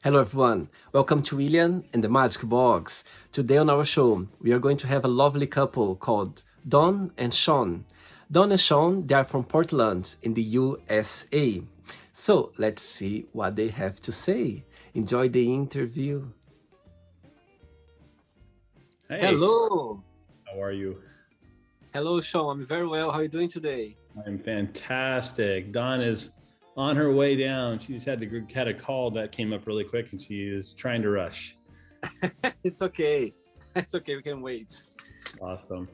Hello everyone, welcome to William and the Magic Box. Today on our show, we are going to have a lovely couple called Dawn and Shawn. Dawn and Shawn, they are from Portland in the USA. So let's see what they have to say. Enjoy the interview. Hey, Hello! how are you? Hello Shawn, I'm very well. How are you doing today? I'm fantastic. Dawn is on her way down. She's had a call that came up really quick, and she is trying to rush. It's okay. It's okay, we can wait. Awesome.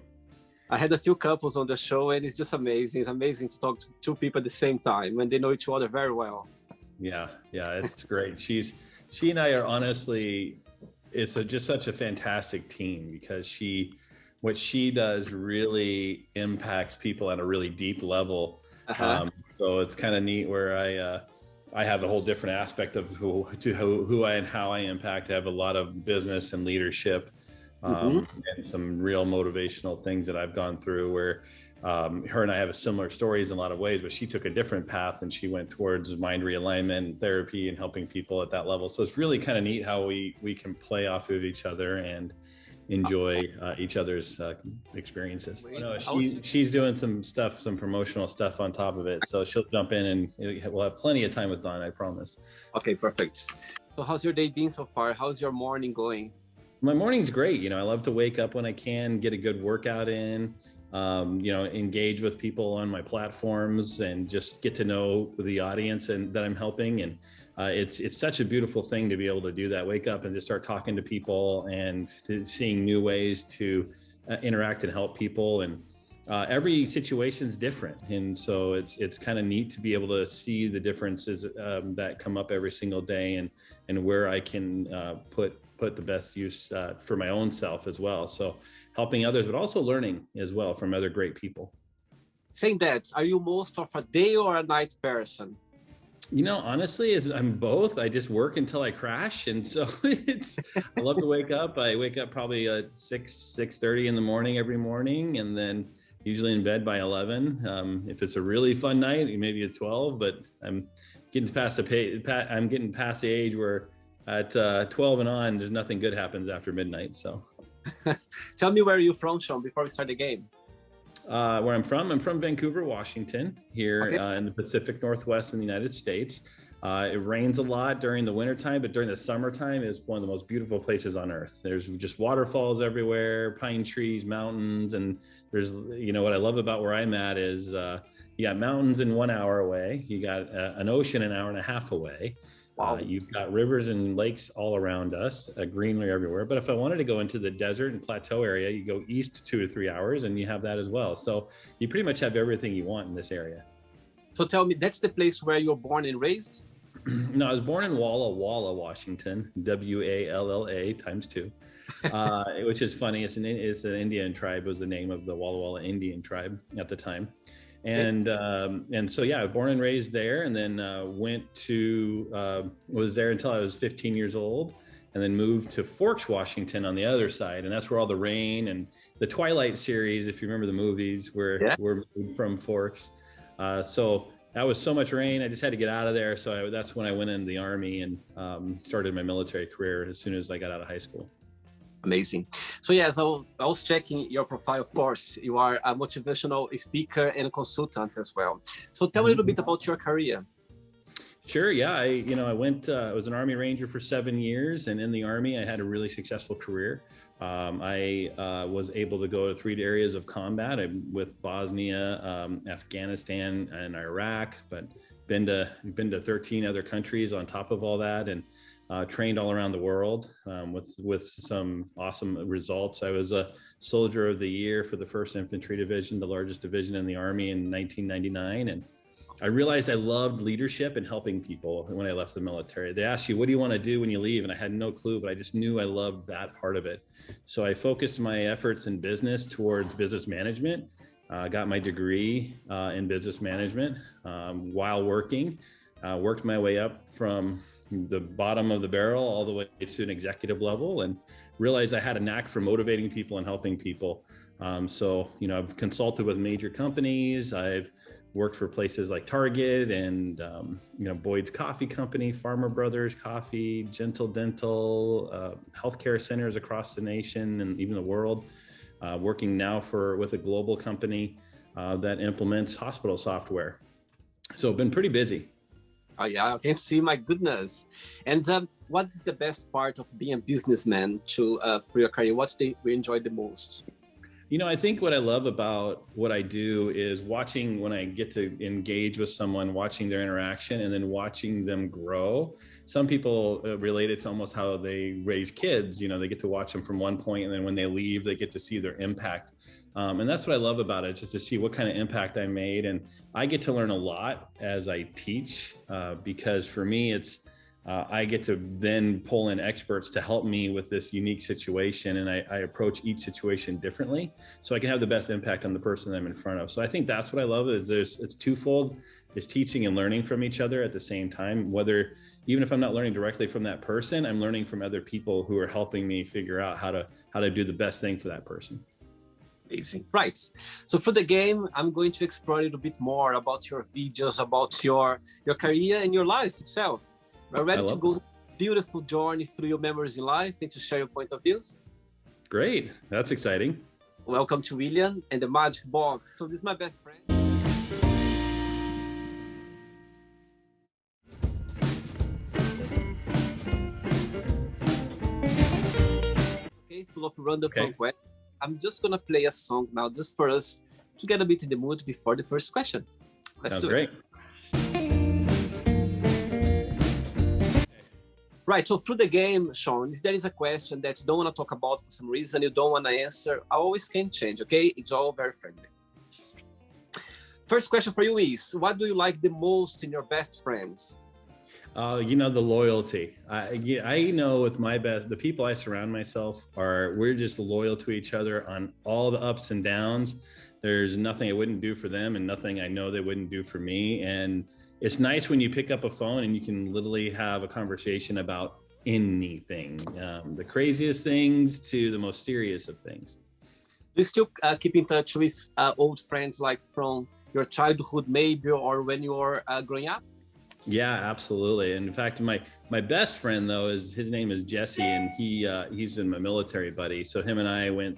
I had a few couples on the show and it's just amazing. It's amazing to talk to two people at the same time when they know each other very well. Yeah, it's great. She and I are honestly, just such a fantastic team because what she does really impacts people at a really deep level. So it's kind of neat where I have a whole different aspect of who I and how I impact. I have a lot of business and leadership, and some real motivational things that I've gone through where her and I have similar stories in a lot of ways, but she took a different path and she went towards mind realignment and therapy and helping people at that level. So it's really kind of neat how we can play off of each other and enjoy each other's experiences. She's doing some promotional stuff on top of it. So she'll jump in and we'll have plenty of time with Dawn, I promise. Okay, perfect. So how's your day been so far? How's your morning going? My morning's great. I love to wake up when I can, get a good workout in, engage with people on my platforms and just get to know the audience and that I'm helping. And it's such a beautiful thing to be able to do that. Wake up and just start talking to people and seeing new ways to interact and help people. And every situation's different. And so it's kind of neat to be able to see the differences that come up every single day and where I can put the best use for my own self as well. So helping others, but also learning as well from other great people. Saying that, are you most of a day or a night person? Honestly, I'm both. I just work until I crash. And so I love to wake up. I wake up probably at 6:30 in the morning every morning, and then usually in bed by 11. If it's a really fun night, maybe at 12, but I'm getting past the age where at 12 and on, there's nothing good happens after midnight. So tell me, where are you from, Shawn, before we start the game? Where I'm from Vancouver, Washington, here in the Pacific Northwest in the United States. It rains a lot during the wintertime, but during the summertime is one of the most beautiful places on earth. There's just waterfalls everywhere, pine trees, mountains. And there's, what I love about where I'm at is you got mountains in 1 hour away. You got an ocean an hour and a half away. Wow. You've got rivers and lakes all around us, greenery everywhere. But if I wanted to go into the desert and plateau area, you go east 2 to 3 hours and you have that as well. So you pretty much have everything you want in this area. So tell me, that's the place where you're born and raised? No, I was born in Walla Walla, Washington, WALLA times 2, which is funny. It's an Indian tribe, was the name of the Walla Walla Indian tribe at the time. And so, I was born and raised there, and then was there until I was 15 years old, and then moved to Forks, Washington on the other side. And that's where all the rain and the Twilight series, if you remember the movies, were made from Forks. So that was so much rain. I just had to get out of there. So that's when I went into the Army and started my military career as soon as I got out of high school. Amazing. So yes, I was checking your profile. Of course, you are a motivational speaker and a consultant as well. So tell me a little bit about your career. Sure. Yeah. I was an Army Ranger for 7 years, and in the Army, I had a really successful career. I was able to go to 3 areas of combat with Bosnia, Afghanistan, and Iraq, but been to 13 other countries on top of all that, and trained all around the world with some awesome results. I was a Soldier of the Year for the 1st Infantry Division, the largest division in the Army, in 1999. And I realized I loved leadership and helping people when I left the military. They asked you, what do you want to do when you leave? And I had no clue, but I just knew I loved that part of it. So I focused my efforts in business towards business management. Got my degree in business management while working. Worked my way up from the bottom of the barrel all the way to an executive level, and realized I had a knack for motivating people and helping people. So I've consulted with major companies. I've worked for places like Target and, Boyd's Coffee Company, Farmer Brothers Coffee, Gentle Dental, healthcare centers across the nation and even the world. Working now with a global company that implements hospital software. So been pretty busy. Oh yeah, I can see. My goodness. And what is the best part of being a businessman for your career? What's you enjoy the most? I think what I love about what I do is watching when I get to engage with someone, watching their interaction and then watching them grow. Some people relate it to almost how they raise kids. They get to watch them from one point and then when they leave, they get to see their impact. And that's what I love about it, just to see what kind of impact I made. And I get to learn a lot as I teach because for me, I get to then pull in experts to help me with this unique situation. And I approach each situation differently so I can have the best impact on the person I'm in front of. So I think that's what I love. It's twofold. It's teaching and learning from each other at the same time, even if I'm not learning directly from that person, I'm learning from other people who are helping me figure out how to do the best thing for that person. Amazing. Right. So for the game, I'm going to explore a little bit more about your videos, about your career and your life itself. Are you ready to go on a beautiful journey through your memories in life and to share your point of views? Great. That's exciting. Welcome to William and the Magic Box. So this is my best friend. Okay, full of random questions. I'm just going to play a song now just for us to get a bit in the mood before the first question. Let's do it. Great. Right, so through the game, Shawn, if there is a question that you don't want to talk about for some reason, you don't want to answer, I always can change, okay? It's all very friendly. First question for you is, what do you like the most in your best friends? The loyalty. I know with the people I surround myself we're just loyal to each other on all the ups and downs. There's nothing I wouldn't do for them and nothing I know they wouldn't do for me. And it's nice when you pick up a phone and you can literally have a conversation about anything, the craziest things to the most serious of things. Do you still keep in touch with old friends like from your childhood maybe or when you were growing up? Yeah, absolutely. And in fact, my best friend though his name is Jesse, and he's been my military buddy. So him and I when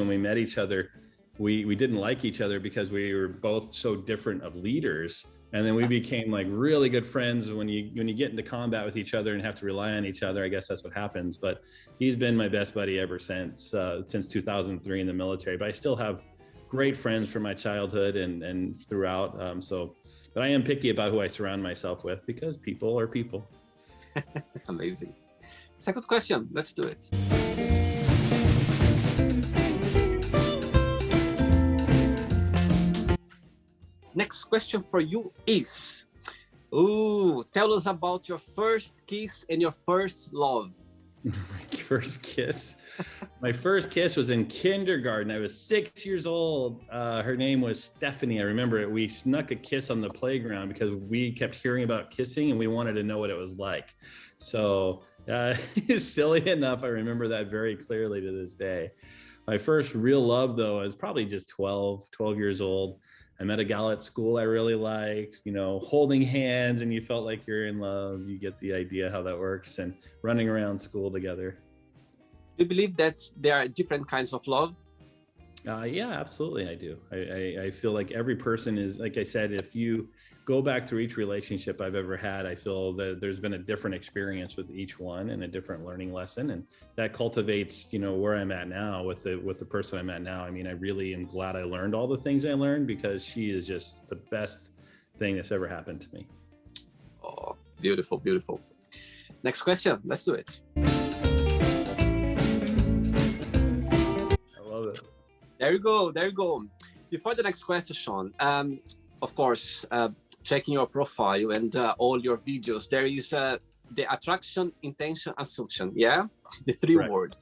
we met each other, we didn't like each other because we were both so different of leaders. And then we became like really good friends when you get into combat with each other and have to rely on each other. I guess that's what happens. But he's been my best buddy ever since 2003 in the military. But I still have great friends from my childhood and throughout. But I am picky about who I surround myself with because people are people. Amazing. Second question, let's do it. Next question for you is, tell us about your first kiss and your first love. My first kiss. My first kiss was in kindergarten. I was 6 years old. Her name was Stephanie. I remember it. We snuck a kiss on the playground because we kept hearing about kissing and we wanted to know what it was like. So silly enough, I remember that very clearly to this day. My first real love, though, I was probably just 12 years old. I met a gal at school I really liked, holding hands and you felt like you're in love. You get the idea how that works, and running around school together. Do you believe that there are different kinds of love? Yeah, absolutely. I do. I feel like every person is, like I said, if you go back through each relationship I've ever had, I feel that there's been a different experience with each one and a different learning lesson. And that cultivates, where I'm at now with the person I'm at now. I mean, I really am glad I learned all the things I learned because she is just the best thing that's ever happened to me. Oh, beautiful, beautiful. Next question. Let's do it. There you go. Before the next question, Shawn, of course, checking your profile and all your videos, there is the attraction, intention, assumption, yeah? The three word.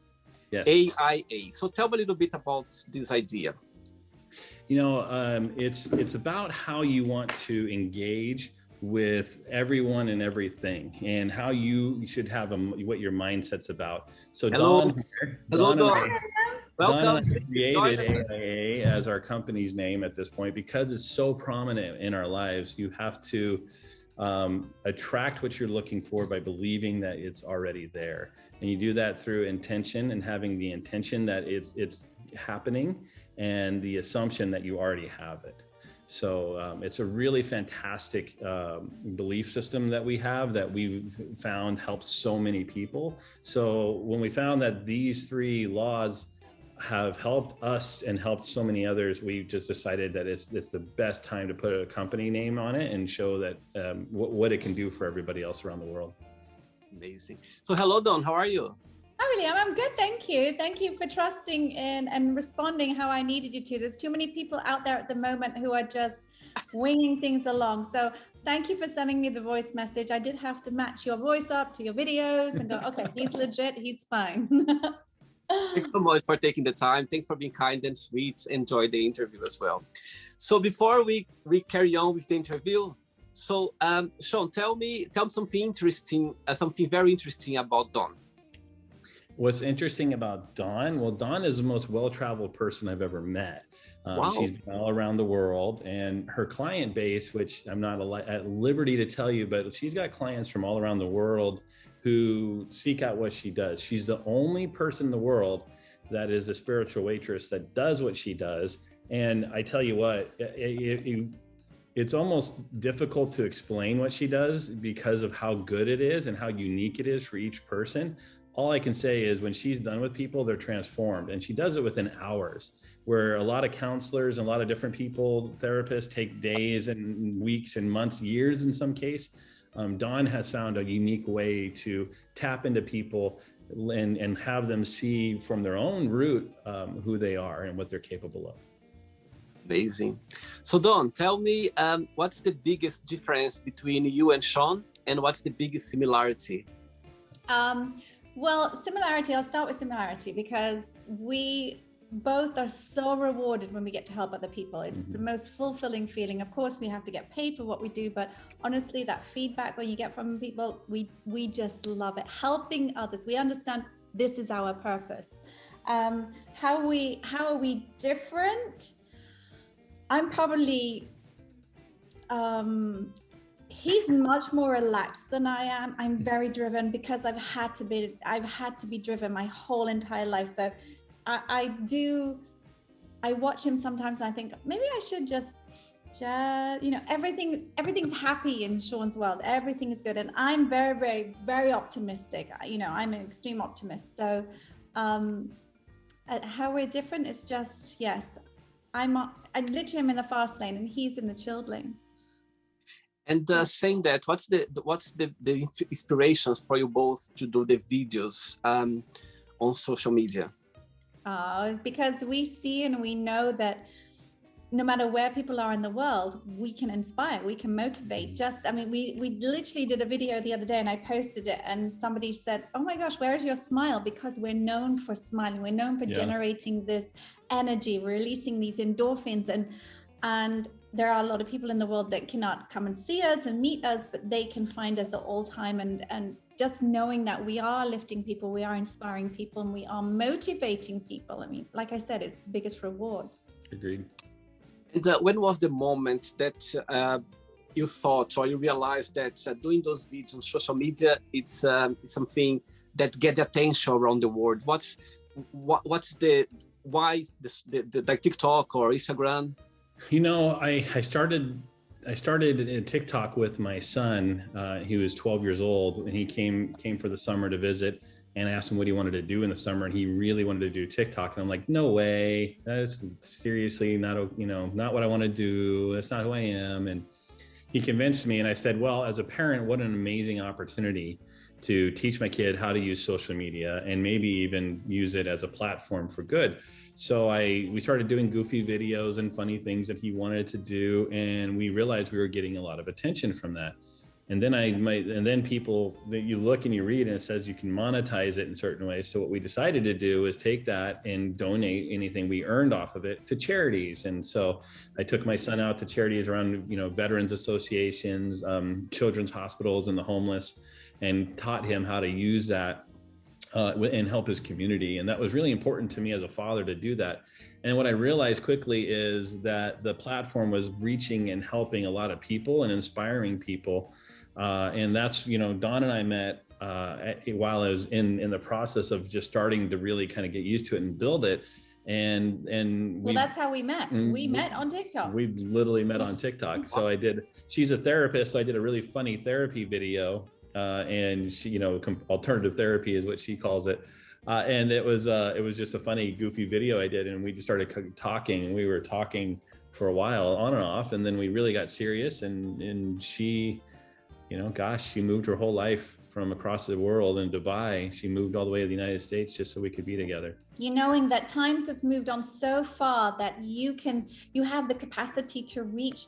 Yes. AIA. So tell me a little bit about this idea. It's about how you want to engage with everyone and everything and how you should have what your mindset's about. So Hello. Dawn. Dawn and I Welcome. Please join created us. AIA as our company's name at this point because it's so prominent in our lives. You have to attract what you're looking for by believing that it's already there. And you do that through intention and having the intention that it's happening and the assumption that you already have it. So it's a really fantastic belief system that we have that we've found helps so many people. So when we found that these three laws have helped us and helped so many others, we just decided that it's the best time to put a company name on it and show that what it can do for everybody else around the world. Amazing. So hello, Dawn. How are you? Hi, William. I'm good. Thank you. Thank you for trusting in and responding how I needed you to. There's too many people out there at the moment who are just winging things along. So thank you for sending me the voice message. I did have to match your voice up to your videos and go, okay, he's legit. He's fine. Thanks so much for taking the time. Thanks for being kind and sweet. Enjoy the interview as well. So before we carry on with the interview, so Shawn, tell me something interesting, something very interesting about Dawn. What's interesting about Dawn? Well, Dawn is the most well-traveled person I've ever met. Wow. She's been all around the world, and her client base, which I'm not at liberty to tell you, but she's got clients from all around the world who seek out what she does. She's the only person in the world that is a spiritual waitress that does what she does. And I tell you what, it's almost difficult to explain what she does because of how good it is and how unique it is for each person. All I can say is when she's done with people, they're transformed, and she does it within hours, where a lot of counselors and a lot of different people, therapists, take days and weeks and months, years in some case. Dawn has found a unique way to tap into people and have them see from their own root who they are and what they're capable of. Amazing. So Dawn, tell me what's the biggest difference between you and Shawn, and what's the biggest similarity? Well, similarity, I'll start with similarity because we both are so rewarded when we get to help other people. It's the most fulfilling feeling. Of course, we have to get paid for what we do, but honestly, that feedback when you get from people, we just love it. Helping others. We understand this is our purpose. How are we different? I'm probably he's much more relaxed than I am. I'm very driven because I've had to be driven my whole entire life. So I watch him sometimes and I think maybe I should just everything's happy in Shawn's world. Everything is good. And I'm very, very, very optimistic. I'm an extreme optimist. So how we're different is just, yes, I literally am in the fast lane and he's in the chilled lane. And saying that, what's the inspirations for you both to do the videos on social media? Because we see and we know that no matter where people are in the world, we can inspire, we can motivate. We literally did a video the other day and I posted it and somebody said, oh my gosh, where is your smile? Because we're known for smiling. We're known for generating this energy, releasing these endorphins. And there are a lot of people in the world that cannot come and see us and meet us, but they can find us at all time. And just knowing that we are lifting people, we are inspiring people, and we are motivating people. I mean, like I said, it's the biggest reward. Agreed. And when was the moment that you thought or you realized that doing those videos on social media, it's something that gets attention around the world? What's the why the like TikTok or Instagram? I started in TikTok with my son. He was 12 years old and he came for the summer to visit, and I asked him what he wanted to do in the summer, and he really wanted to do TikTok. And I'm like, no way, that's seriously not what I want to do. That's not who I am. And he convinced me, and I said, well, as a parent, what an amazing opportunity to teach my kid how to use social media and maybe even use it as a platform for good. So we started doing goofy videos and funny things that he wanted to do, and we realized we were getting a lot of attention from that. And then people that you look and you read and it says you can monetize it in certain ways. So what we decided to do is take that and donate anything we earned off of it to charities. And so I took my son out to charities around, veterans associations, children's hospitals and the homeless, and taught him how to use that and help his community. And that was really important to me as a father to do that. And what I realized quickly is that the platform was reaching and helping a lot of people and inspiring people. And that's, Dawn and I met while I was in the process of just starting to really kind of get used to it and build it. And well, that's how we met. We met on TikTok. We literally met on TikTok. So she's a therapist. So I did a really funny therapy video. And she, alternative therapy is what she calls it. And it was just a funny, goofy video I did. And we just started talking, and we were talking for a while on and off. And then we really got serious, and she, she moved her whole life from across the world in Dubai. She moved all the way to the United States just so we could be together. Knowing that times have moved on so far that you have the capacity to reach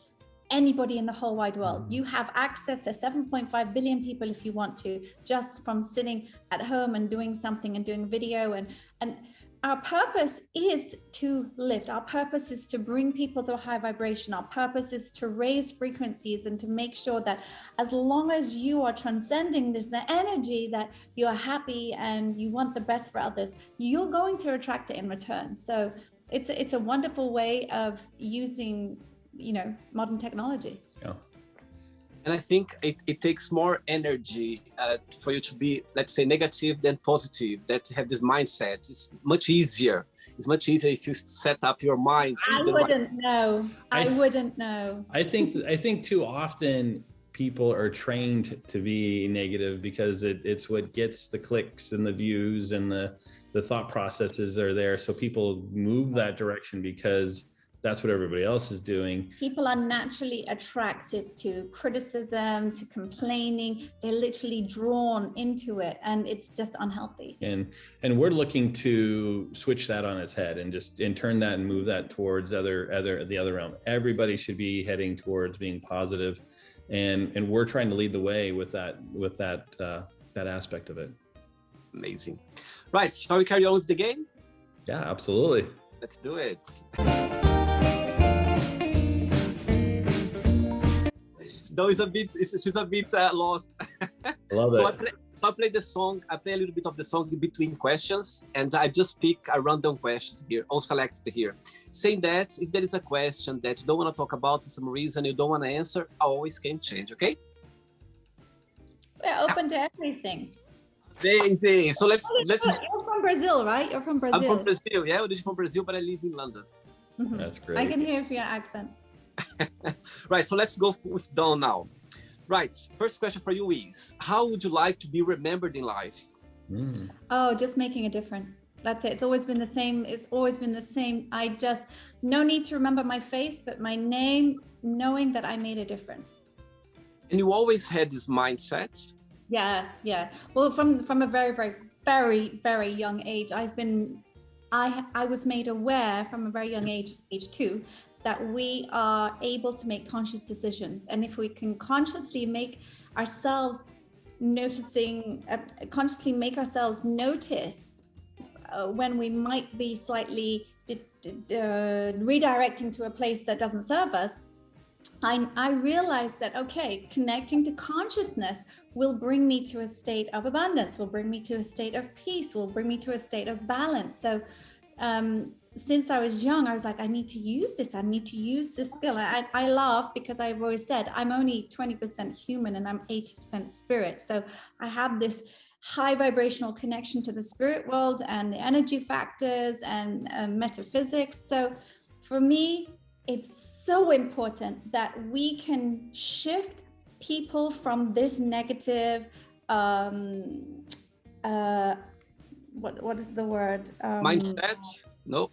anybody in the whole wide world. You have access to 7.5 billion people if you want to, just from sitting at home and doing something and doing video. And our purpose is to lift. Our purpose is to bring people to a high vibration. Our purpose is to raise frequencies and to make sure that as long as you are transcending this energy, that you are happy and you want the best for others, you're going to attract it in return. So it's a wonderful way of using modern technology. Yeah. And I think it takes more energy for you to be, let's say, negative than positive, that have this mindset. It's much easier. It's much easier if you set up your mind. I wouldn't know. I think too often people are trained to be negative because it's what gets the clicks and the views, and the thought processes are there. So people move that direction because that's what everybody else is doing. People are naturally attracted to criticism, to complaining. They're literally drawn into it, and it's just unhealthy. And we're looking to switch that on its head and turn that and move that towards the other realm. Everybody should be heading towards being positive, and we're trying to lead the way with that aspect of it. Amazing. Right, shall we carry on with the game? Yeah, absolutely. Let's do it. Though she's a bit lost. I love it. I play the song. I play a little bit of the song in between questions, and I just pick a random question here, all selected here, saying that if there is a question that you don't want to talk about for some reason, you don't want to answer, I always can change. Okay? We're open to everything. Amazing. So let's. You're from Brazil, right? You're from Brazil. I'm from Brazil. Yeah, I'm from Brazil, but I live in London. Mm-hmm. That's great. I can hear your accent. Right, so let's go with Dawn now. Right, first question for you is, how would you like to be remembered in life? Oh, just making a difference. That's it. It's always been the same. No need to remember my face, but my name, knowing that I made a difference. And you always had this mindset? Yes, yeah. Well, from a very, very, very, very young age, I was made aware from a very young age 2, that we are able to make conscious decisions. And if we can consciously make ourselves notice when we might be slightly redirecting to a place that doesn't serve us, I realized that, okay, connecting to consciousness will bring me to a state of abundance, will bring me to a state of peace, will bring me to a state of balance. So since I was young, I was like, I need to use this skill. I laugh because I've always said I'm only 20% human and I'm 80% spirit. So I have this high vibrational connection to the spirit world and the energy factors and metaphysics. So for me, it's so important that we can shift people from this negative, what is the word? Mindset? No.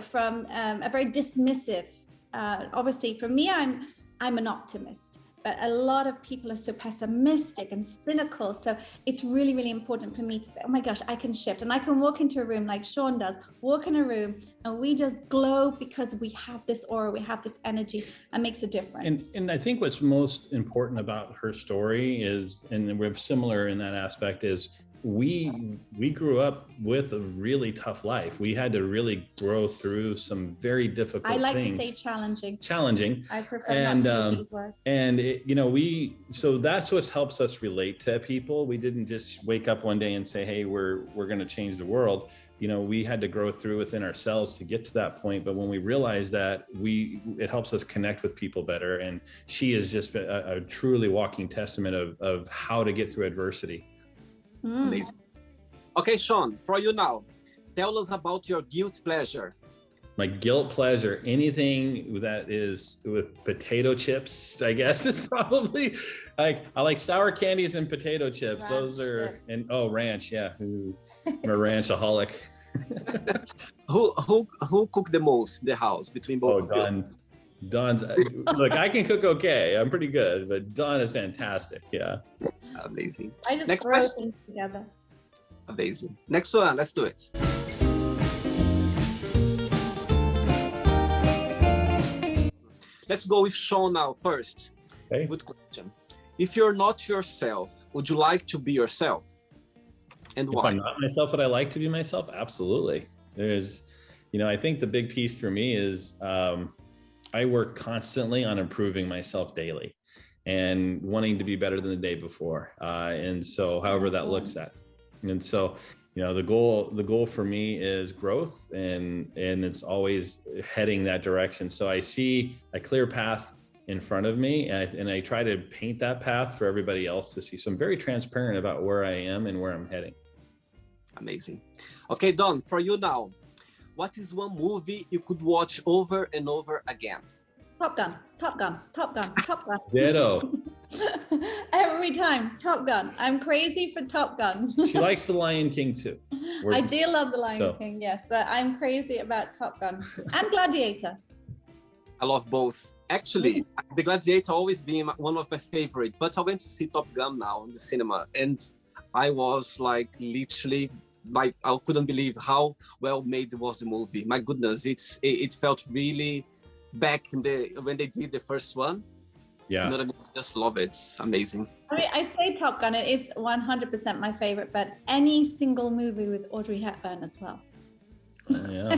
From a very dismissive. Obviously, for me, I'm an optimist, but a lot of people are so pessimistic and cynical. So it's really, really important for me to say, oh my gosh, I can shift, and I can walk into a room like Shawn does, walk in a room, and we just glow because we have this aura, we have this energy, and makes a difference. And I think what's most important about her story is, and we're similar in that aspect, is we grew up with a really tough life. We had to really grow through some very difficult things. I like to say challenging. Challenging. I prefer not to use these words. And so that's what helps us relate to people. We didn't just wake up one day and say, hey, we're going to change the world. We had to grow through within ourselves to get to that point. But when we realized that, it helps us connect with people better. And she is just a truly walking testament of how to get through adversity. Amazing. Okay, Shawn, for you now, tell us about your guilt pleasure. My guilt pleasure, anything that is with potato chips, I guess it's probably like, I like sour candies and potato chips. Ranch Those are, dip. and ranch. Yeah. I'm a ranchaholic. Who cook the most in the house between both of you? Dawn's, look, I can cook okay. I'm pretty good, but Dawn is fantastic. Yeah. Amazing. I just Next throw question. things together. Amazing. Next one, let's do it. Let's go with Shawn now first. Okay. Good question. If you're not yourself, would you like to be yourself? And If why? I'm not myself, would I like to be myself? Absolutely. There's, I think the big piece for me is I work constantly on improving myself daily and wanting to be better than the day before. And so however that looks at. And so, the goal for me is growth, and it's always heading that direction. So I see a clear path in front of me, and I try to paint that path for everybody else to see. So I'm very transparent about where I am and where I'm heading. Amazing. Okay, Dawn, for you now, what is one movie you could watch over and over again? Top Gun, Top Gun, Top Gun, Top Gun. Ditto. Every time, Top Gun. I'm crazy for Top Gun. She likes The Lion King too. I do love The Lion King, yes, but I'm crazy about Top Gun and Gladiator. I love both. Actually, The Gladiator always been one of my favorite, but I went to see Top Gun now in the cinema, and I was like literally, I couldn't believe how well made was the movie. My goodness, it felt really back in when they did the first one. Yeah. You know what I mean? Just love it. Amazing. I mean, I say Top Gun, it's 100% my favorite, but any single movie with Audrey Hepburn as well. Yeah.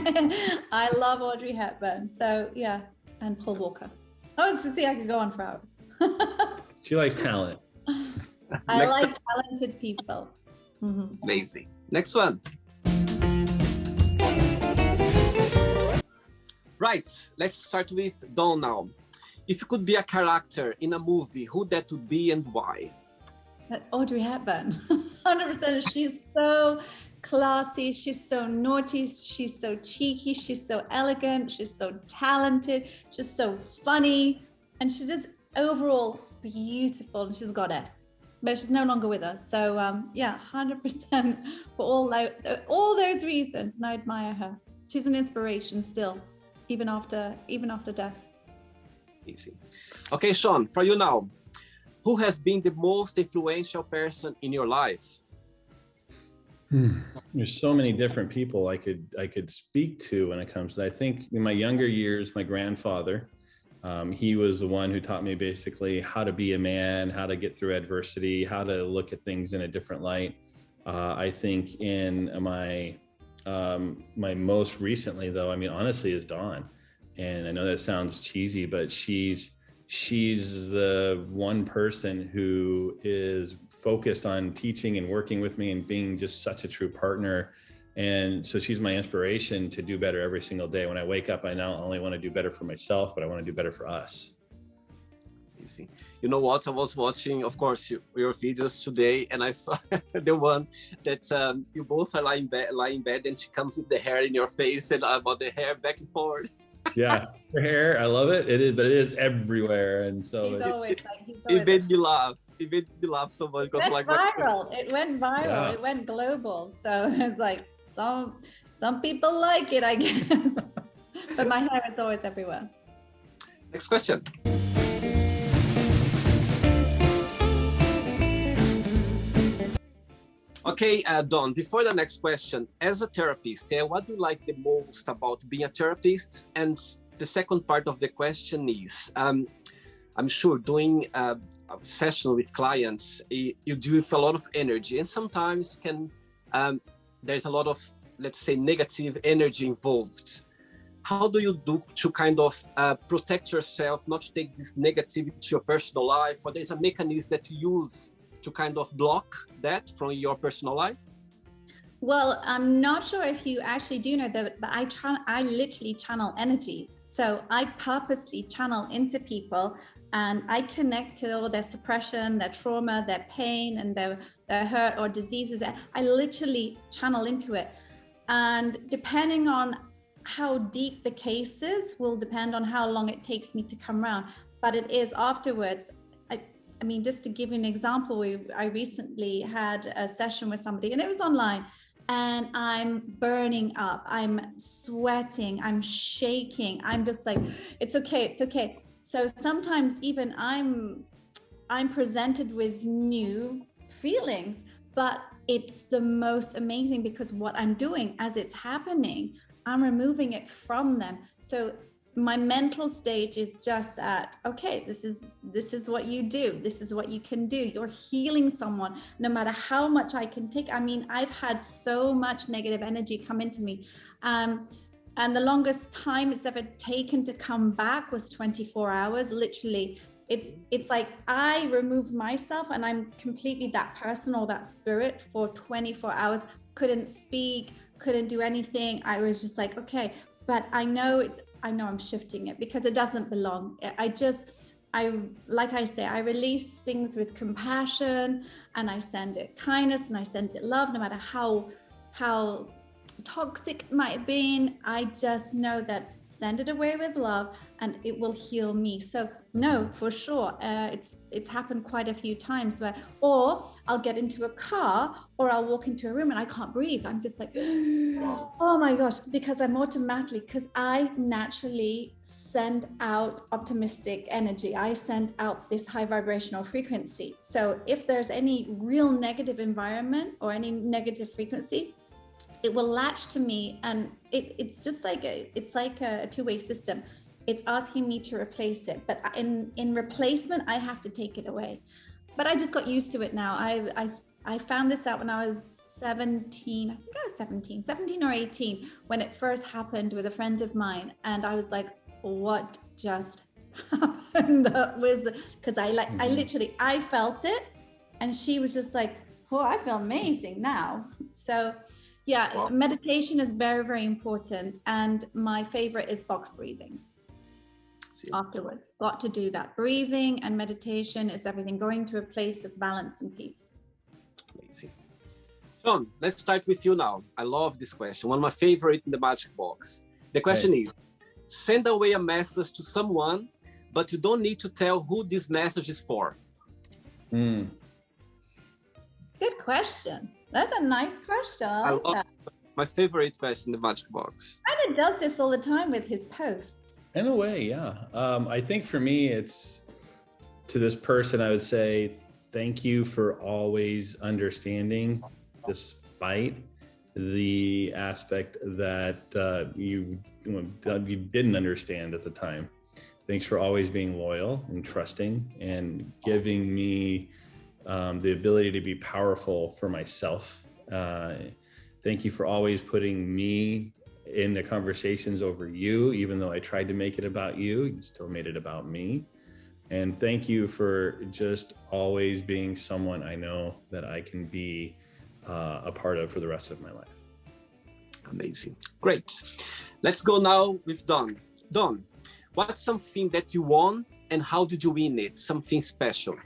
I love Audrey Hepburn. So yeah, and Paul Walker. I could go on for hours. She likes talent. I like talented people. Mm-hmm. Amazing. Next one. Right, let's start with Dawn now. If you could be a character in a movie, who that would be and why? Audrey Hepburn, 100%. She's so classy, she's so naughty, she's so cheeky, she's so elegant, she's so talented, she's so funny, and she's just overall beautiful, and she's a goddess. But she's no longer with us. So yeah, 100% for all those reasons, and I admire her. She's an inspiration still, even after death. Easy. Okay, Shawn, for you now, who has been the most influential person in your life? There's so many different people I could speak to when it comes to, I think in my younger years, my grandfather, he was the one who taught me basically how to be a man, how to get through adversity, how to look at things in a different light. I think in my most recently though, I mean, honestly, is Dawn. And I know that sounds cheesy, but she's the one person who is focused on teaching and working with me and being just such a true partner. And so she's my inspiration to do better every single day. When I wake up, I not only want to do better for myself, but I want to do better for us. Easy. You know what? I was watching, of course, your videos today, and I saw the one that you both are lying in bed, and she comes with the hair in your face and about the hair back and forth. Yeah, her hair, I love it. It is, but it is everywhere, and so it made me laugh. It made me laugh so much. It went viral. It went viral. Yeah. It went global. So it's like some people like it, I guess. But my hair is always everywhere. Next question. Okay, Dawn, before the next question, as a therapist, what do you like the most about being a therapist? And the second part of the question is, I'm sure doing session with clients, you do with a lot of energy, and sometimes there's a lot of, let's say, negative energy involved. How do you do to kind of protect yourself, not to take this negativity to your personal life, or there's a mechanism that you use to kind of block that from your personal life? Well, I'm not sure if you actually do know that, but I literally channel energies. So I purposely channel into people, and I connect to all their suppression, their trauma, their pain, and their hurt or diseases. I literally channel into it. And depending on how deep the case is will depend on how long it takes me to come around. But it is afterwards. I mean, just to give you an example, I recently had a session with somebody, and it was online, and I'm burning up, I'm sweating, I'm shaking, I'm just like, it's okay. So sometimes even I'm presented with new feelings, but it's the most amazing, because what I'm doing as it's happening, I'm removing it from them. So my mental stage is just at, okay, this is what you do. This is what you can do. You're healing someone, no matter how much I can take. I mean, I've had so much negative energy come into me. And the longest time it's ever taken to come back was 24 hours. Literally, it's like I remove myself and I'm completely that person or that spirit for 24 hours. Couldn't speak, couldn't do anything. I was just like, okay, but I know I'm shifting it because it doesn't belong. Like I say, I release things with compassion, and I send it kindness, and I send it love, no matter how toxic it might have been. I just know that send it away with love and it will heal me. So no, for sure. It's happened quite a few times where, or I'll get into a car or I'll walk into a room and I can't breathe. I'm just like, oh my gosh, because because I naturally send out optimistic energy. I send out this high vibrational frequency. So if there's any real negative environment or any negative frequency, it will latch to me, and it's just like it's like a two-way system. It's asking me to replace it, but in replacement, I have to take it away. But I just got used to it now. I found this out when I was 17. I think I was 17 or 18 when it first happened with a friend of mine, and I was like, what just happened? That was because I literally felt it, and she was just like, oh, I feel amazing now. So yeah, wow. Meditation is very, very important. And my favorite is box breathing. Afterwards, got to do that. Breathing and meditation is everything. Going to a place of balance and peace. Amazing. Shawn, let's start with you now. I love this question. One of my favorite in the Magic Box. The question is, send away a message to someone, but you don't need to tell who this message is for. Good question. That's a nice question. I like that. My favorite question in the Magic Box. Brandon does this all the time with his posts. In a way, yeah. I think for me, it's to this person, I would say, thank you for always understanding, despite the aspect that you didn't understand at the time. Thanks for always being loyal and trusting and giving me the ability to be powerful for myself. Thank you for always putting me in the conversations over you, even though I tried to make it about you, you still made it about me. And thank you for just always being someone I know that I can be a part of for the rest of my life. Amazing. Great. Let's go now with Dawn. Dawn, what's something that you won and how did you win it? Something special.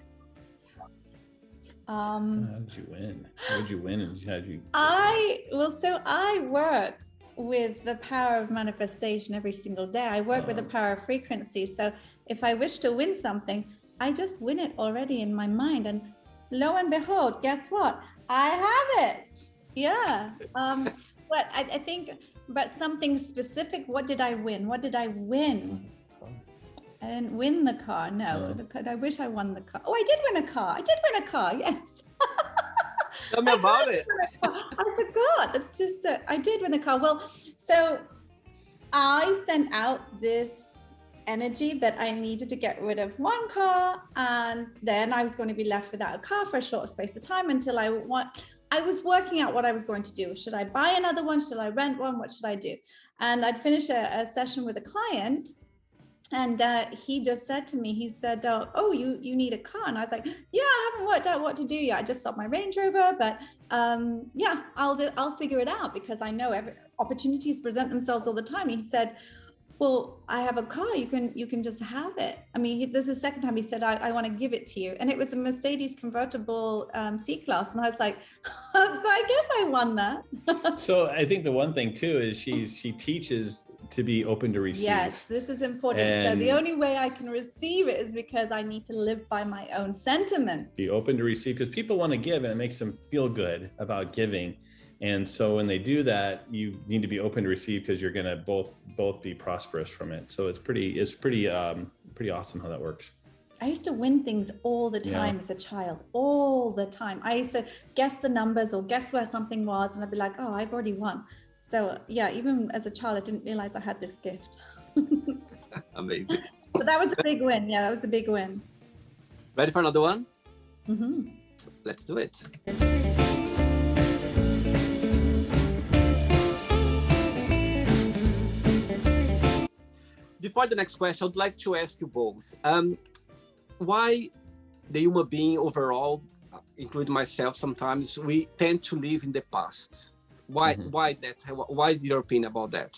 How did you win? How did you win? And how did you? I work with the power of manifestation every single day. I work with the power of frequency. So if I wish to win something, I just win it already in my mind. And lo and behold, guess what? I have it. Yeah. But I think, but something specific. What did I win? What did I win? I didn't win the car. No, I wish I won the car. Oh, I did win a car. Yes. Tell me about it. I forgot. It's just, I did win a car. Well, so I sent out this energy that I needed to get rid of one car, and then I was going to be left without a car for a short space of time until I was working out what I was going to do. Should I buy another one? Should I rent one? What should I do? And I'd finished a session with a client, and he just said to me, he said, oh, you need a car. And I was like, yeah, I haven't worked out what to do yet. I just sold my Range Rover, but yeah, I'll figure it out, because I know opportunities present themselves all the time. He said, well, I have a car, you can just have it. I mean, this is the second time he said, I want to give it to you. And it was a Mercedes convertible C-Class. And I was like, so I guess I won that. So I think the one thing too is she teaches to be open to receive. Yes, this is important. So the only way I can receive it is because I need to live by my own sentiment. Be open to receive, because people want to give and it makes them feel good about giving. And so when they do that, you need to be open to receive, because you're going to both be prosperous from it. So it's pretty awesome how that works. I used to win things all the time as a child, all the time. I used to guess the numbers or guess where something was, and I'd be like, oh, I've already won. So yeah, even as a child, I didn't realize I had this gift. Amazing. So that was a big win. Yeah, that was a big win. Ready for another one? Mm-hmm. Let's do it. Before the next question, I would like to ask you both, why the human being overall, including myself sometimes, we tend to live in the past? Why that? Why is your opinion about that?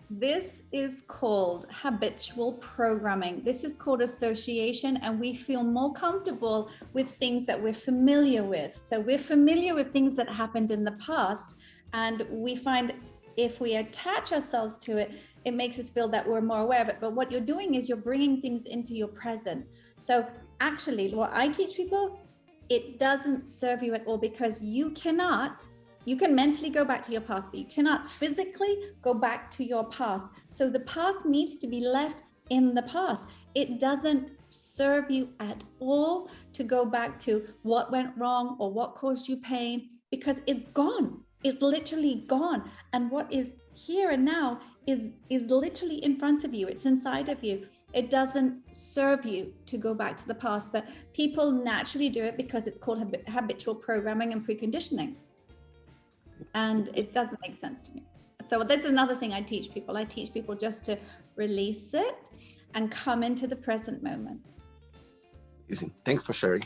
This is called habitual programming. This is called association, and we feel more comfortable with things that we're familiar with. So we're familiar with things that happened in the past, and we find if we attach ourselves to it, it makes us feel that we're more aware of it. But what you're doing is you're bringing things into your present. So actually, what I teach people, it doesn't serve you at all, because you can mentally go back to your past, but you cannot physically go back to your past. So the past needs to be left in the past. It doesn't serve you at all to go back to what went wrong or what caused you pain, because it's gone. It's literally gone. And what is here and now is literally in front of you. It's inside of you. It doesn't serve you to go back to the past, but people naturally do it because it's called habitual programming and preconditioning. And it doesn't make sense to me. So that's another thing I teach people. I teach people just to release it and come into the present moment. Easy. Thanks for sharing.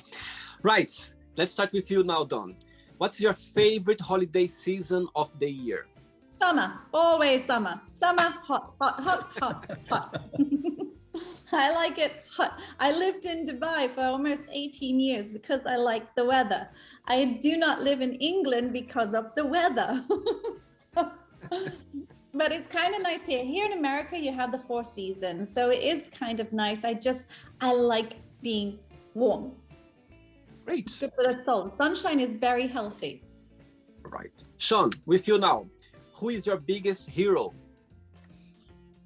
Right, let's start with you now, Dawn. What's your favorite holiday season of the year? Summer, always summer. Summer, hot, hot, hot, hot, hot. I like it hot. I lived in Dubai for almost 18 years because I like the weather. I do not live in England because of the weather. But it's kind of nice here. Here in America, you have the 4 seasons. So it is kind of nice. I like being warm. Great. Good for the soul. Sunshine is very healthy. Right. Shawn, with you now. Who is your biggest hero?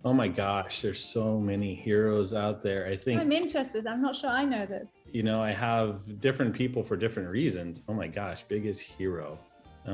Oh my gosh, there's so many heroes out there. I think I'm interested. I'm not sure I know this. You know, I have different people for different reasons. Oh my gosh, biggest hero. You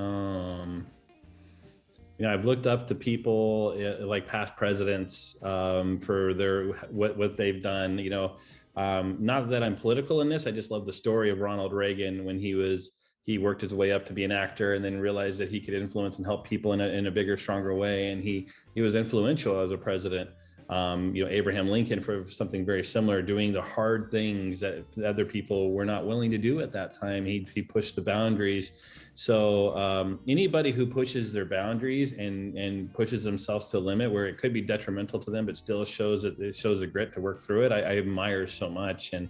know, I've looked up to people like past presidents for what they've done. You know, not that I'm political in this. I just love the story of Ronald Reagan when he worked his way up to be an actor and then realized that he could influence and help people in a bigger, stronger way. And he was influential as a president. You know, Abraham Lincoln for something very similar, doing the hard things that other people were not willing to do at that time. He pushed the boundaries. So anybody who pushes their boundaries and pushes themselves to a limit where it could be detrimental to them, but still shows the grit to work through it, I admire so much. And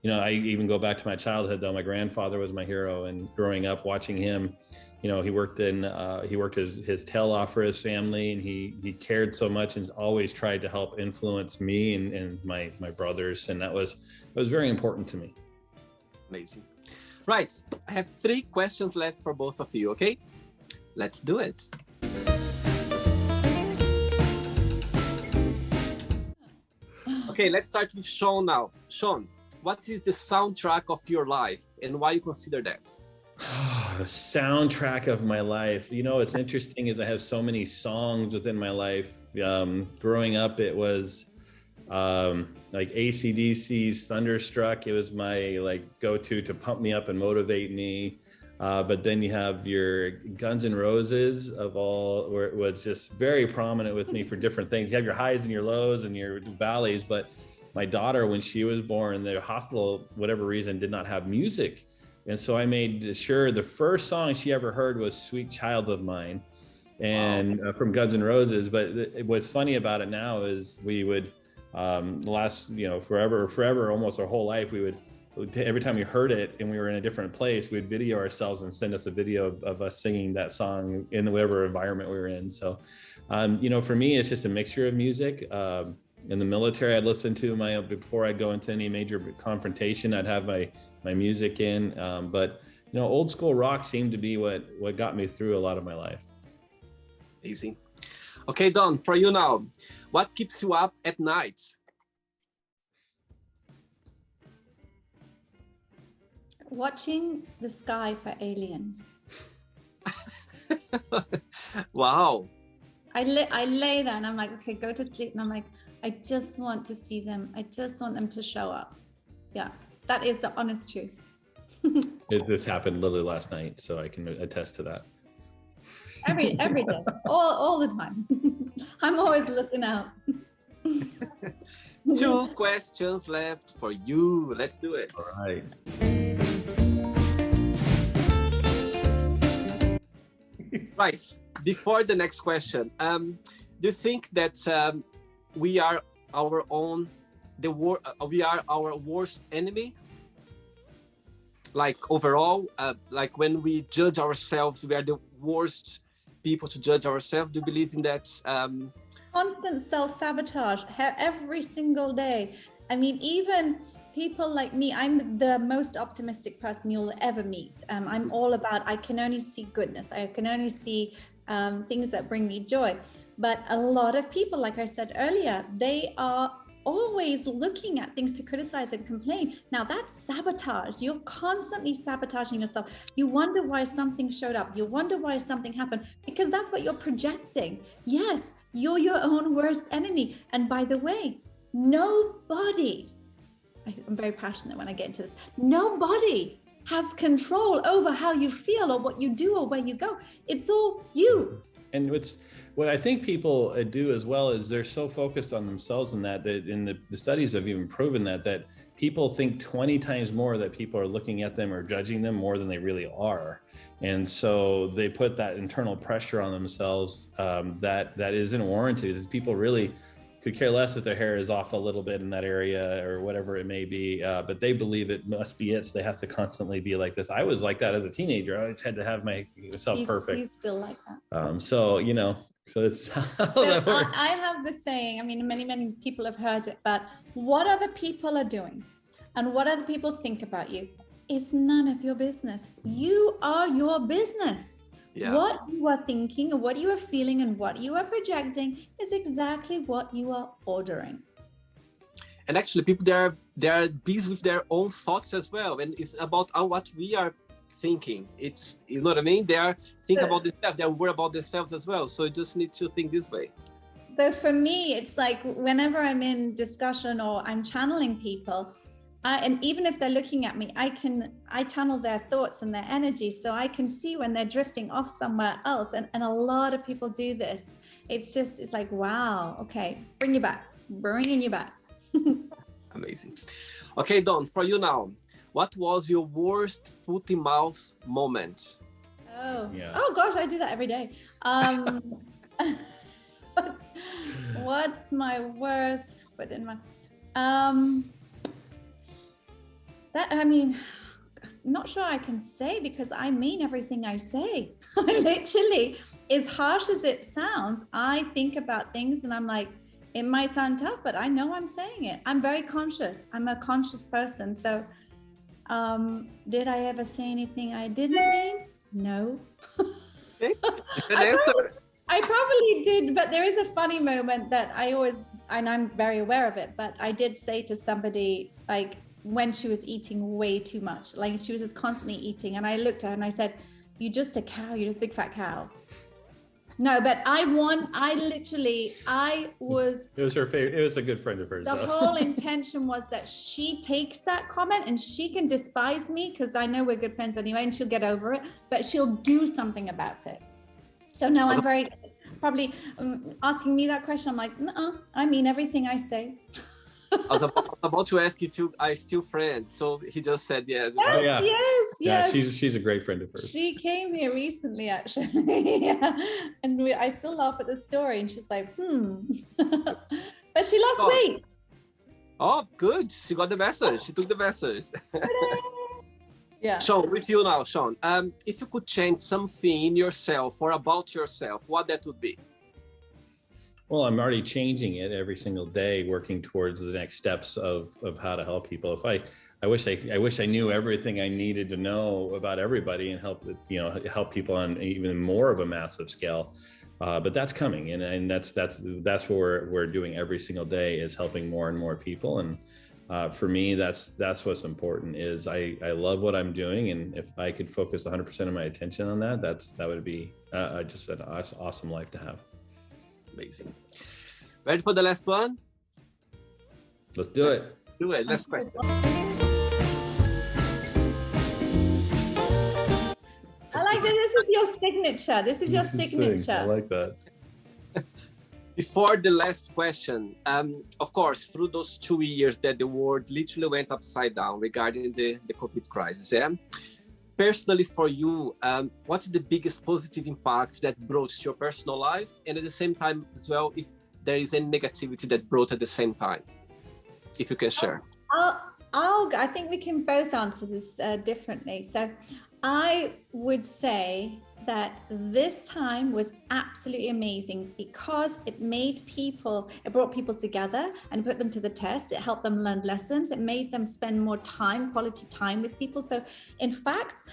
you know, I even go back to my childhood though. My grandfather was my hero, and growing up watching him, you know, he worked his tail off for his family, and he cared so much and always tried to help influence me and my brothers, and that was very important to me. Amazing. Right, I have 3 questions left for both of you, okay? Let's do it. Okay, let's start with Shawn now. Shawn, what is the soundtrack of your life and why you consider that? The soundtrack of my life. You know, what's interesting is I have so many songs within my life. Growing up, it was like AC/DC's Thunderstruck. It was my like go-to to pump me up and motivate me. But then you have your Guns N' Roses of all, where it was just very prominent with me for different things. You have your highs and your lows and your valleys. But my daughter, when she was born, the hospital, whatever reason, did not have music. And so I made sure the first song she ever heard was Sweet Child of Mine, and from Guns N' Roses. But what's funny about it now is we would, last, forever, almost our whole life, we would, every time we heard it and we were in a different place, we'd video ourselves and send us a video of us singing that song in whatever environment we were in. So, for me, it's just a mixture of music. In the military, I'd listen to before I go into any major confrontation, I'd have my music in. But old school rock seemed to be what got me through a lot of my life. Easy. Okay, Dawn, for you now, what keeps you up at night? Watching the sky for aliens. Wow. I lay there and I'm like, okay, go to sleep. And I'm like, I just want to see them. I just want them to show up. Yeah, that is the honest truth. This happened literally last night, so I can attest to that. Every day, all the time. I'm always looking out. 2 questions left for you. Let's do it. All right. Right. Before the next question, do you think that we are our worst enemy? Like overall, like when we judge ourselves, we are the worst people to judge ourselves. Do you believe in that? Constant self-sabotage every single day. I mean, even people like me, I'm the most optimistic person you'll ever meet. I'm all about, I can only see goodness. I can only see things that bring me joy. But a lot of people, like I said earlier, they are always looking at things to criticize and complain. Now that's sabotage. You're constantly sabotaging yourself. You wonder why something showed up. You wonder why something happened, because that's what you're projecting. Yes, you're your own worst enemy. And by the way, nobody, I'm very passionate when I get into this, nobody has control over how you feel or what you do or where you go. It's all you. And what I think people do as well is they're so focused on themselves and that in the studies have even proven that people think 20 times more that people are looking at them or judging them more than they really are. And so they put that internal pressure on themselves that isn't warranted. People really could care less if their hair is off a little bit in that area or whatever it may be, but they believe it must be it, so they have to constantly be like this. I was like that as a teenager. I always had to have myself perfect. He's still like that. So it's so I have the saying, I mean, many people have heard it, but what other people are doing and what other people think about you is none of your business. You are your business. Yeah. What you are thinking and what you are feeling and what you are projecting is exactly what you are ordering. And actually, people, they are busy with their own thoughts as well. And it's about what we are thinking. It's, you know what I mean? They are thinking about themselves. They are worried about themselves as well. So you just need to think this way. So for me, it's like whenever I'm in discussion or I'm channeling people, and even if they're looking at me, I channel their thoughts and their energy, so I can see when they're drifting off somewhere else. And a lot of people do this. It's like, wow, okay, bringing you back. Amazing. Okay, Dawn, for you now, what was your worst foot in mouth moment? Oh gosh, I do that every day. What's my worst foot in mouth? I'm not sure I can say, because I mean everything I say. I literally, as harsh as it sounds, I think about things and I'm like, it might sound tough, but I know I'm saying it. I'm very conscious. I'm a conscious person. So did I ever say anything I didn't mean? No. I probably did, but there is a funny moment that and I'm very aware of it, but I did say to somebody, like, when she was eating way too much, like she was just constantly eating, and I looked at her and I said, "You're just a cow. You're just a big fat cow." No, but I was. It was her favorite. It was a good friend of hers. The whole intention was that she takes that comment and she can despise me because I know we're good friends anyway and she'll get over it, but she'll do something about it. So now I'm very probably asking me that question. I'm like, no, I mean everything I say. I was about to ask if you are still friends, so he just said yes. Yes. She's a great friend of hers. She came here recently, actually, yeah. And I still laugh at the story, and she's like, but she lost weight. Oh, good. She got the message. She took the message. Yeah. Shawn, with you now, Shawn. If you could change something in yourself or about yourself, what that would be? Well, I'm already changing it every single day, working towards the next steps of how to help people. If I wish I knew everything I needed to know about everybody and help people on even more of a massive scale. But that's coming, and that's what we're doing every single day, is helping more and more people. And for me, that's what's important. Is I love what I'm doing, and if I could focus 100% of my attention on that, that would be just an awesome life to have. Amazing. Ready for the last one? Let's do it. Do it. Last question. I like that. This is your signature. This is your signature. I like that. Before the last question, of course, through those 2 years that the world literally went upside down regarding the COVID crisis, personally for you, what's the biggest positive impact that brought to your personal life? And at the same time as well, if there is any negativity that brought at the same time, if you can share. I think we can both answer this differently. So I would say that this time was absolutely amazing because it brought people together and put them to the test. It helped them learn lessons. It made them spend more time, quality time with people. So in fact,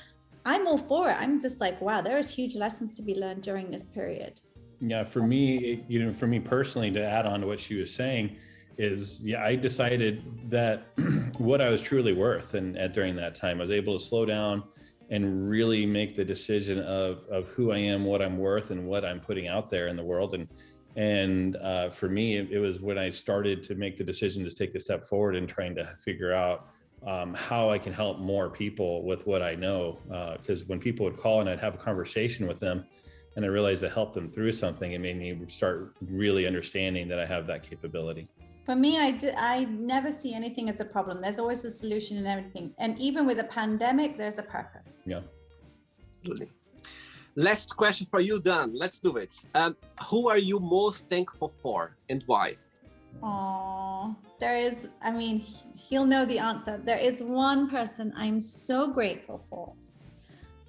I'm all for it. I'm just like, wow, there's huge lessons to be learned during this period. Yeah, for me, for me personally, to add on to what she was saying, is I decided that what I was truly worth, and during that time, I was able to slow down and really make the decision of who I am, what I'm worth, and what I'm putting out there in the world. And for me, it was when I started to make the decision to take the step forward and trying to figure out how I can help more people with what I know. Because when people would call and I'd have a conversation with them, and I realized I helped them through something, it made me start really understanding that I have that capability. For me, I never see anything as a problem. There's always a solution in everything. And even with a pandemic, there's a purpose. Yeah. Absolutely. Last question for you, Dawn. Let's do it. Who are you most thankful for and why? Oh, he'll know the answer. There is one person I'm so grateful for.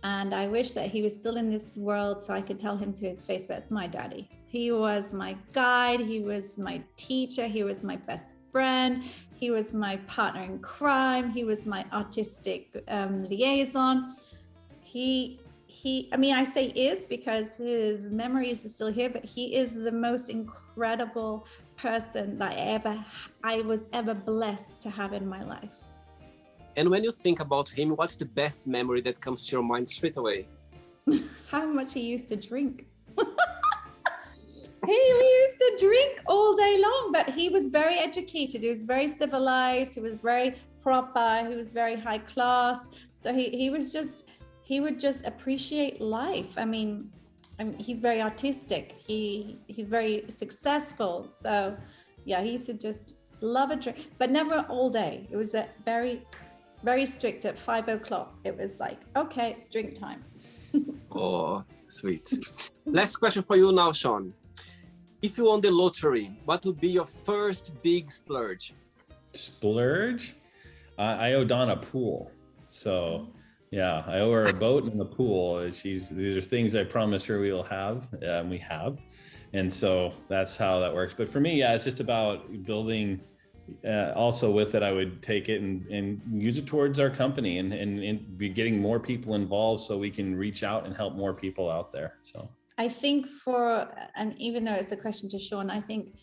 And I wish that he was still in this world so I could tell him to his face, but it's my daddy. He was my guide. He was my teacher. He was my best friend. He was my partner in crime. He was my artistic liaison. I say is because his memories are still here, but he is the most incredible person that I was ever blessed to have in my life. And when you think about him, what's the best memory that comes to your mind straight away? How much he used to drink. He used to drink all day long, but he was very educated. He was very civilized. He was very proper. He was very high class. So he would just appreciate life. I mean, he's very artistic. He's very successful. So yeah, he used to just love a drink, but never all day. It was very, very strict at 5 o'clock. It was like, okay, it's drink time. Oh, sweet. Last question for you now, Shawn. If you won the lottery, what would be your first big splurge? Splurge? I owe Dawn a pool. So yeah, I owe her a boat and a pool. These are things I promised her we will have, and we have. And so that's how that works. But for me, yeah, it's just about building. Also with it, I would take it and use it towards our company and be getting more people involved so we can reach out and help more people out there. So I think and even though it's a question to Shawn, I think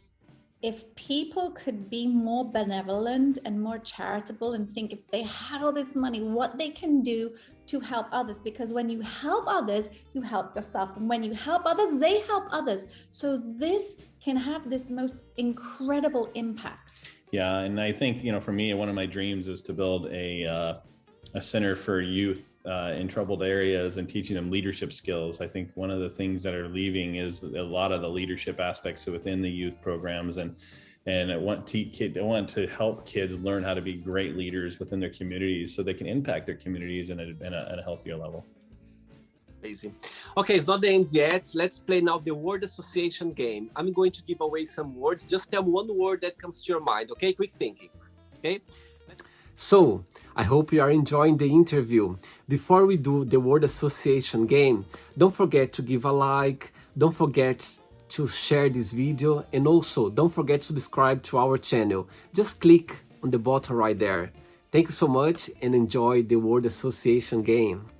if people could be more benevolent and more charitable and think if they had all this money, what they can do to help others, because when you help others, you help yourself. And when you help others, they help others. So this can have this most incredible impact. Yeah. And I think, for me, one of my dreams is to build a center for youth in troubled areas and teaching them leadership skills. I think one of the things that are leaving is a lot of the leadership aspects within the youth programs, and I want to help kids learn how to be great leaders within their communities so they can impact their communities in a healthier level. Amazing. Okay, it's not the end yet. Let's play now the word association game. I'm going to give away some words. Just tell me one word that comes to your mind. Okay, quick thinking. Okay. So, I hope you are enjoying the interview. Before we do the word association game, don't forget to give a like, don't forget to share this video, and also don't forget to subscribe to our channel. Just click on the button right there. Thank you so much and enjoy the word association game.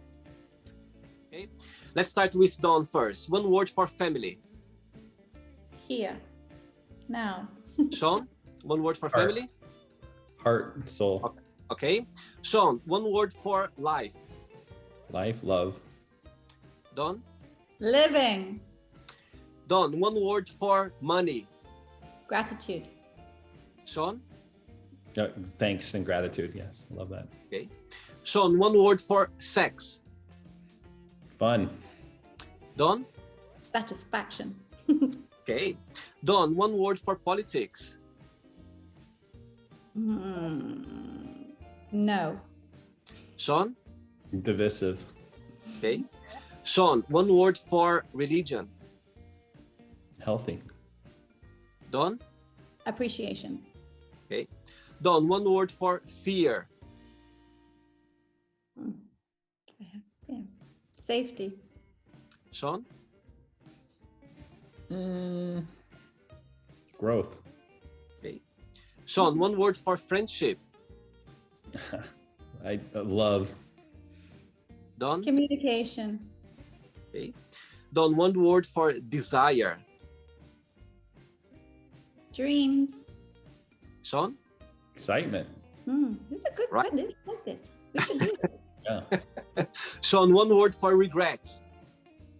Okay, let's start with Dawn first. One word for family. Here, now. Shawn, one word for family. Heart, soul. Okay. Shawn, one word for life. Life, love. Dawn? Living. Dawn, one word for money. Gratitude. Shawn? Thanks and gratitude. Yes, I love that. Okay. Shawn, one word for sex. Fun. Dawn? Satisfaction. Okay. Dawn, one word for politics. No. Shawn? Divisive. Okay. Shawn, one word for religion. Healthy. Dawn? Appreciation. Okay. Dawn, one word for fear. Yeah. Safety. Shawn? Growth. Okay. Shawn, one word for friendship. Love. Dawn? Communication. Okay. Dawn, one word for desire. Dreams. Shawn? Excitement. This is a good Right. one. I like this. We should do this. Yeah. Shawn, one word for regret.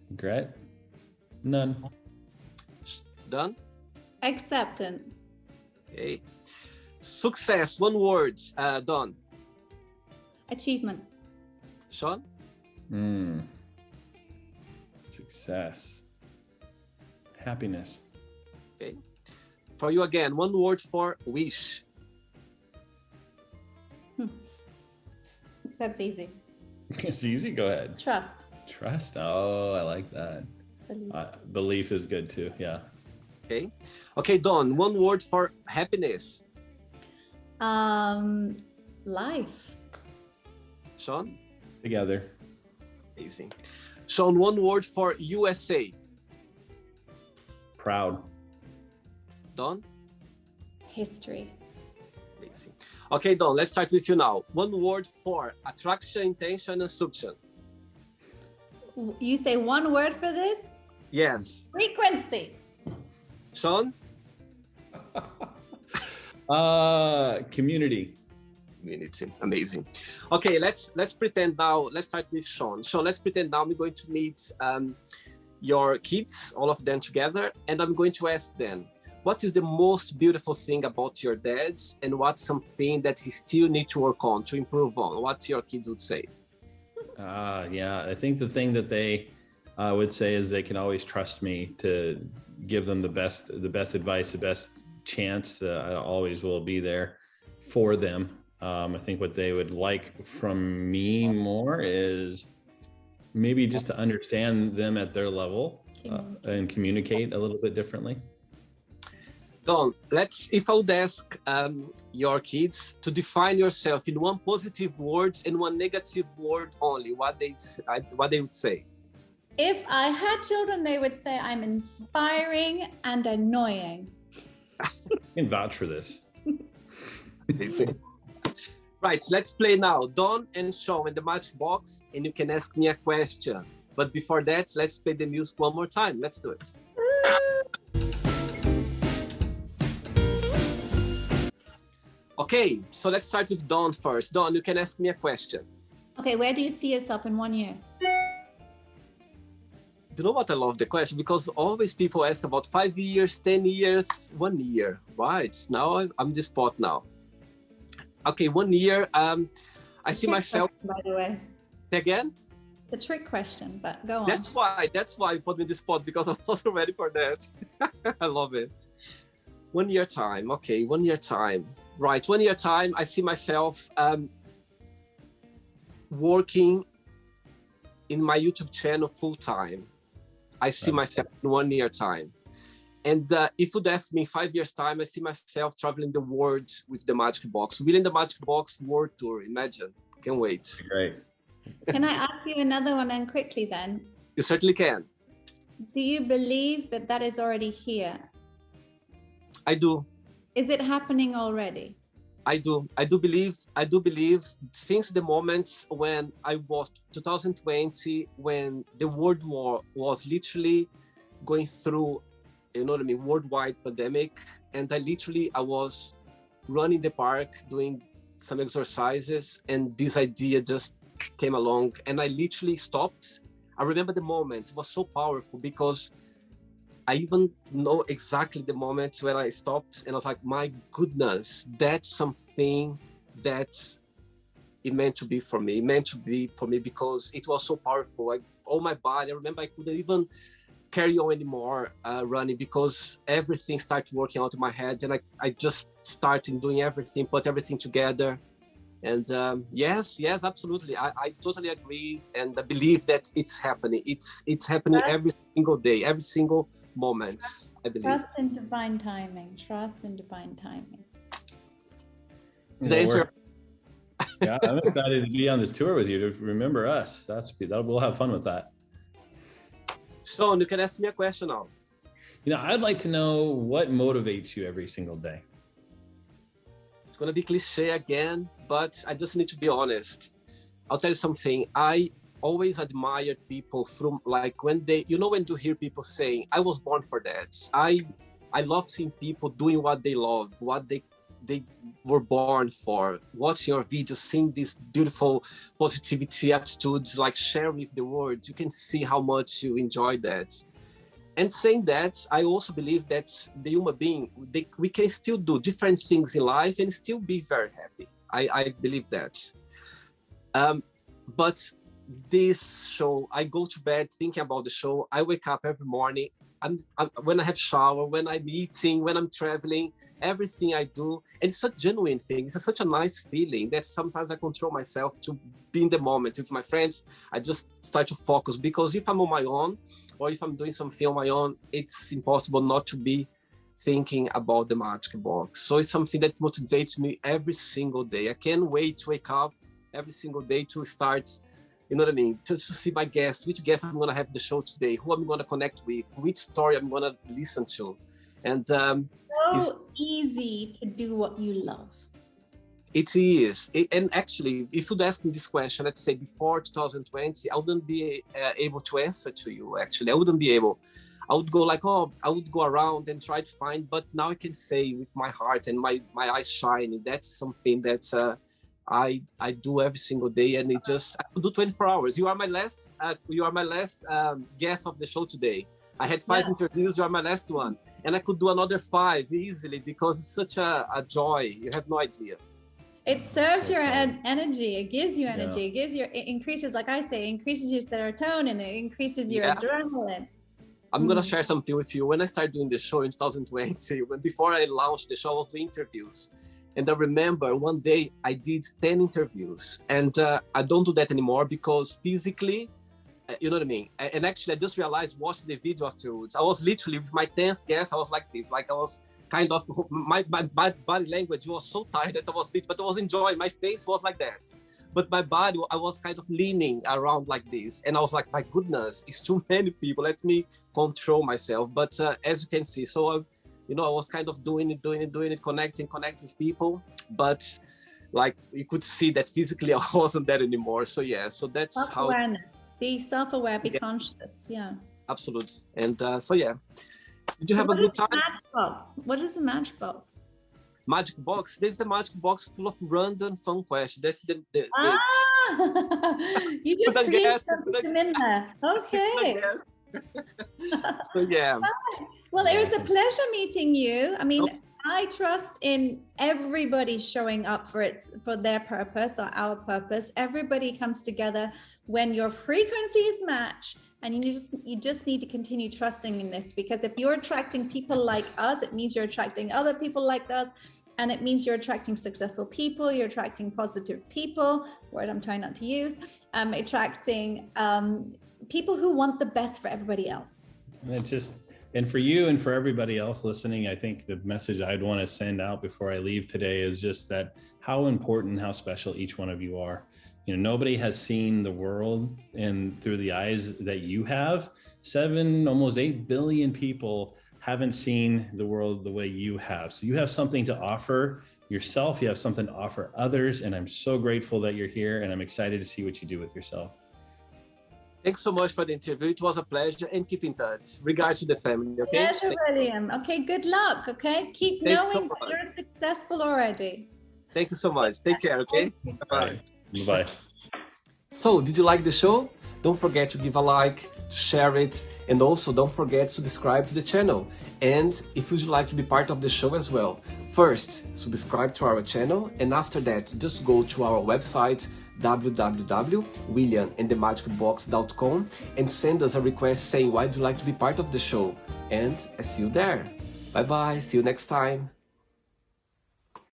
Regret? None. Dawn? Acceptance. Okay. Success, one word. Dawn? Achievement. Shawn? Success. Happiness. Okay. For you again, one word for wish. That's easy. It's easy. Go ahead. Trust. Trust. Oh, I like that. Belief is good too. Yeah. Okay. Okay, Dawn, one word for happiness. Life. Shawn? Together. Amazing. Shawn, one word for USA. Proud. Dawn? History. Amazing. Okay, Dawn, let's start with you now. One word for attraction, intention, and suction. You say one word for this? Yes. Frequency. Shawn? Community. Community. Amazing. Okay, let's pretend now. Let's start with Shawn. Shawn, let's pretend now we're going to meet your kids, all of them together, and I'm going to ask them, what is the most beautiful thing about your dad, and what's something that he still needs to work on, to improve on? What your kids would say? Yeah, I think the thing that they would say is they can always trust me to give them the best advice, the best chance. I always will be there for them. I think what they would like from me more is maybe just to understand them at their level and communicate a little bit differently. Dawn, if I would ask your kids to define yourself in one positive word and one negative word only, what they would say? If I had children, they would say I'm inspiring and annoying. You can vouch for this. Right, let's play now. Dawn and Shawn in the magic box, and you can ask me a question. But before that, let's play the music one more time. Let's do it. Okay, so let's start with Dawn first. Dawn, you can ask me a question. Okay, where do you see yourself in 1 year? You know what? I love the question because always people ask about 5 years, 10 years, 1 year. Right. Now I'm the spot now. Okay, 1 year. I see myself. Question, by the way. Say again? It's a trick question, but go on. That's why you put me in the spot because I wasn't ready for that. I love it. 1 year time. Okay, 1 year time. Right, 1 year time. I see myself working in my YouTube channel full time. I see myself in 1 year time. And if you'd ask me 5 years time, I see myself traveling the world with the Magic Box. Really in the Magic Box world tour, imagine. Can't wait. Great. Can I ask you another one then quickly then? You certainly can. Do you believe that that is already here? I do. Is it happening already? I do believe since the moment when I was 2020, when the world war was literally going through, you know what I mean, worldwide pandemic. And I was running the park, doing some exercises, and this idea just came along and I literally stopped. I remember the moment, it was so powerful because I even know exactly the moment when I stopped and I was like, my goodness, that's something that it meant to be for me. It meant to be for me because it was so powerful. All my body, I remember I couldn't even carry on anymore running because everything started working out in my head and I just started doing everything, put everything together. And yes, absolutely. I totally agree. And I believe that it's happening. It's happening every single day, every single moment, I believe. Trust in divine timing. Trust in divine timing. Yeah, I'm excited to be on this tour with you, to remember us. We'll have fun with that. Sean, you can ask me a question now. I'd like to know what motivates you every single day. It's going to be cliche again, but I just need to be honest. I'll tell you something. I always admired people from like when you hear people saying, I was born for that. I love seeing people doing what they love, what they were born for, watching your videos, seeing these beautiful positivity attitudes, like share with the world. You can see how much you enjoy that. And saying that, I also believe that the human being, we can still do different things in life and still be very happy. I believe that. But this show, I go to bed thinking about the show. I wake up every morning. When I have shower, when I'm eating, when I'm traveling, everything I do, and it's a genuine thing. It's such a nice feeling that sometimes I control myself to be in the moment with my friends. I just start to focus because if I'm on my own or if I'm doing something on my own, it's impossible not to be thinking about the Magic Box. So it's something that motivates me every single day. I can't wait to wake up every single day to start, you know what I mean, to see my guests, which guests I'm going to have the show today, who I'm going to connect with, which story I'm going to listen to. And so easy to do what you love. It is. And actually, if you'd ask me this question, let's say before 2020, I wouldn't be able to answer to you, actually. I wouldn't be able. I would go like, I would go around and try to find, but now I can say with my heart and my eyes shining, that's something that I do every single day, and I could do 24 hours. You are my last guest of the show today. I had 5 interviews, you are my last one. And I could do another 5 easily because it's such a joy. You have no idea. It serves your energy. It gives you energy. It increases, like I say, increases your serotonin. It increases your adrenaline. I'm going to share something with you. When I started doing the show in 2020, before I launched the show, I was doing interviews. And I remember one day I did 10 interviews. And I don't do that anymore because physically, you know what I mean? And actually, I just realized watching the video afterwards. I was literally, with my 10th guest, I was like this. Like I was kind of, my body language was so tired that I was but I was enjoying. My face was like that. But my body, I was kind of leaning around like this. And I was like, my goodness, it's too many people. Let me control myself. But as you can see, so I was kind of doing it, connecting with people. But like, you could see that physically I wasn't there anymore. So yeah, so that's how... Self-awareness. Be self-aware, be conscious, Absolutely. And so yeah. Did you have a good time? Matchbox? What is a matchbox? magic box. There's the magic box full of random fun questions. That's the You just Couldn't create guess, something in there. Okay. So yeah. Well, it was a pleasure meeting you. I mean, I trust in everybody showing up for their purpose or our purpose. Everybody comes together when your frequencies match, and you just need to continue trusting in this, because if you're attracting people like us, it means you're attracting other people like us, and it means you're attracting successful people, you're attracting positive people, word I'm trying not to use, attracting people who want the best for everybody else. And for you and for everybody else listening, I think the message I'd want to send out before I leave today is just that how important, how special each one of you are. You know, nobody has seen the world and through the eyes that you have. 7, almost 8 billion people haven't seen the world the way you have. So you have something to offer yourself. You have something to offer others. And I'm so grateful that you're here, and I'm excited to see what you do with yourself. Thanks so much for the interview. It was a pleasure, and keep in touch. Regards to the family, okay? Pleasure, William. Okay, good luck, okay? Keep knowing that you're successful already. Thank you so much. Take care, okay? Bye-bye. Bye-bye. So, did you like the show? Don't forget to give a like, to share it, and also don't forget to subscribe to the channel. And if you'd like to be part of the show as well, first, subscribe to our channel, and after that, just go to our website, www.williamandthemagicbox.com, and send us a request saying why you'd like to be part of the show. And I see you there. Bye bye, see you next time.